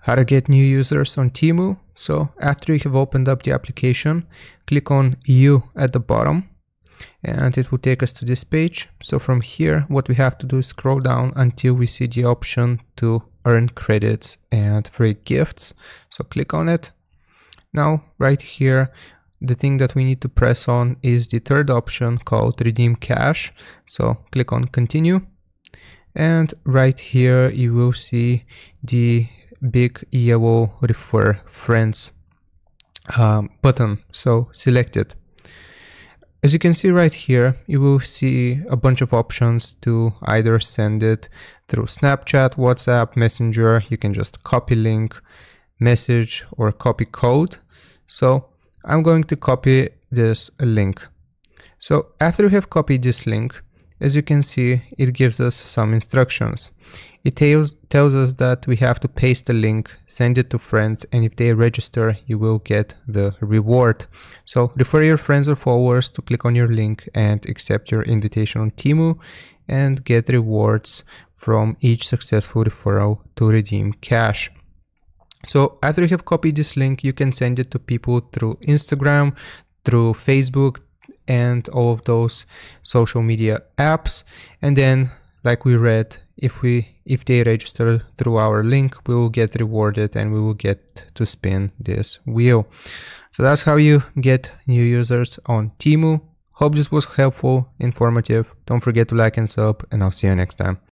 How to get new users on Temu. So after you have opened up the application, click on U at the bottom and it will take us to this page. So from here, what we have to do is scroll down until we see the option to earn credits and free gifts. So click on it. Now right here, the thing that we need to press on is the third option called redeem cash. So click on continue. And right here, you will see the big yellow refer friends button. So select it. As you can see right here, you will see a bunch of options to either send it through Snapchat, WhatsApp, Messenger. You can just copy link, message, or copy code. So I'm going to copy this link. So after we have copied this link, as you can see, it gives us some instructions. It tells us that we have to paste the link, send it to friends, and if they register, you will get the reward. So refer your friends or followers to click on your link and accept your invitation on Temu and get rewards from each successful referral to redeem cash. So after you have copied this link, you can send it to people through Instagram, through Facebook, and all of those social media apps. And then, like we read, if they register through our link, we will get rewarded and we will get to spin this wheel. So that's how you get new users on Temu. Hope this was helpful, informative. Don't forget to like and sub, and I'll see you next time.